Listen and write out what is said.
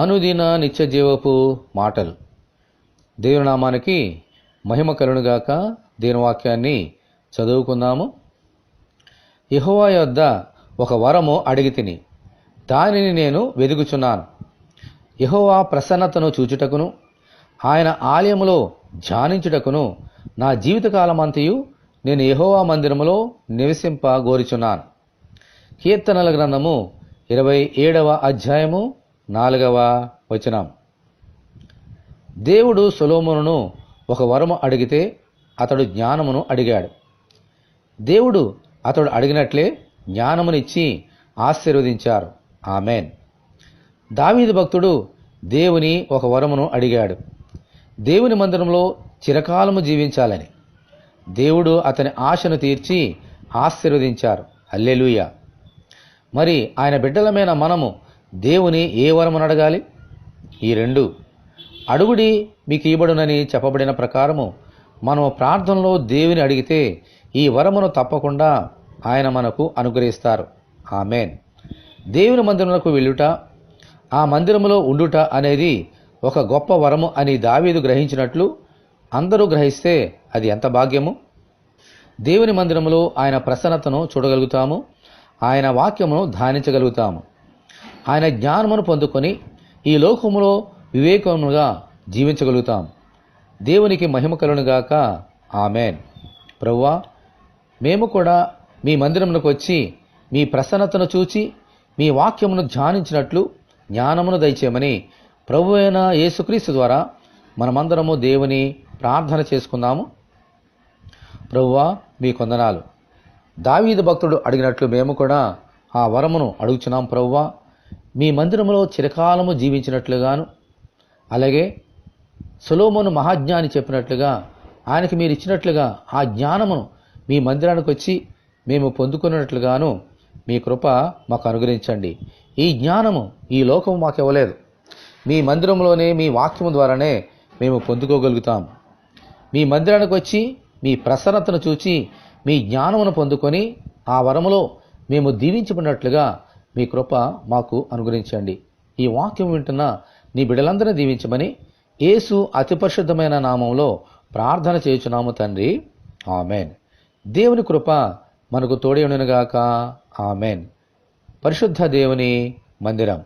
అనుదిన నిత్య జీవపు మాటలు. దేవుని నామానికి మహిమ కలుగునుగాక. దేవుని వాక్యాన్ని చదువుకుందాము. యెహోవా యొద్ద ఒక వరము అడిగి తిని దానిని నేను వెదుగుచున్నాను. యెహోవా ప్రసన్నతను చూచుటకును ఆయన ఆలయములో ధ్యానించుటకును నా జీవితకాలమంతయు నేను యెహోవా మందిరములో నివసింప గోరుచున్నాను. కీర్తనల గ్రంథము 27వ అధ్యాయము 4వ వచనం. దేవుడు సొలొమోనును ఒక వరము అడిగితే అతడు జ్ఞానమును అడిగాడు. దేవుడు అతడు అడిగినట్లే జ్ఞానమునిచ్చి ఆశీర్వదించారు. ఆమెన్. దావీదు భక్తుడు దేవుని ఒక వరమును అడిగాడు. దేవుని మందిరంలో చిరకాలము జీవించాలని. దేవుడు అతని ఆశను తీర్చి ఆశీర్వదించారు. హల్లెలూయా. మరి ఆయన బిడ్డలమైన మనము దేవుని ఏ వరమును అడగాలి? ఈ 2. అడుగుడి మీకు ఇవ్వబడునని చెప్పబడిన ప్రకారము మనము ప్రార్థనలో దేవుని అడిగితే ఈ వరమును తప్పకుండా ఆయన మనకు అనుగ్రహిస్తారు. ఆమెన్. దేవుని మందిరమునకు వెళ్ళుట, ఆ మందిరములో ఉండుట అనేది ఒక గొప్ప వరము అని దావీదు గ్రహించినట్లు అందరూ గ్రహిస్తే అది ఎంత భాగ్యము. దేవుని మందిరములో ఆయన ప్రసన్నతను చూడగలుగుతాము. ఆయన వాక్యమును ధ్యానించగలుగుతాము. ఆయన జ్ఞానమును పొందుకొని ఈ లోకములో వివేకముగా జీవించగలుగుతాం. దేవునికి మహిమ కలుగునుగాక. ఆమెన్. ప్రభువా, మేము కూడా మీ మందిరమునకు వచ్చి మీ ప్రసన్నతను చూచి మీ వాక్యమును ధ్యానించినట్లు జ్ఞానమును దయచేయమని ప్రభువైన యేసుక్రీస్తు ద్వారా మనమందరము దేవుని ప్రార్థన చేసుకుందాము. ప్రభువా, మీ కొందనాలు. దావీదు భక్తుడు అడిగినట్లు మేము కూడా ఆ వరమును అడుగుచున్నాం. ప్రభువా, మీ మందిరములో చిరకాలము జీవించినట్లుగాను, అలాగే సొలొమోను మహాజ్ఞాని చెప్పినట్లుగా ఆయనకి మీరు ఇచ్చినట్లుగా ఆ జ్ఞానమును మీ మందిరానికి వచ్చి మేము పొందుకున్నట్లుగాను మీ కృప మాకు అనుగ్రహించండి. ఈ జ్ఞానము ఈ లోకము మాకు ఇవ్వలేదు. మీ మందిరంలోనే మీ వాక్యము ద్వారానే మేము పొందుకోగలుగుతాం. మీ మందిరానికి వచ్చి మీ ప్రసన్నతను చూచి మీ జ్ఞానమును పొందుకొని ఆ వరములో మేము దీవించబడినట్లుగా మీ కృప మాకు అనుగ్రహించండి. ఈ వాక్యం వింటున్న నీ బిడ్డలందరినీ దీవించమని యేసు అతి పరిశుద్ధమైన నామంలో ప్రార్థన చేయుచున్నాము తండ్రి. ఆమెన్. దేవుని కృప మనకు తోడై ఉండునుగాక. ఆమెన్. పరిశుద్ధ దేవుని మందిరం.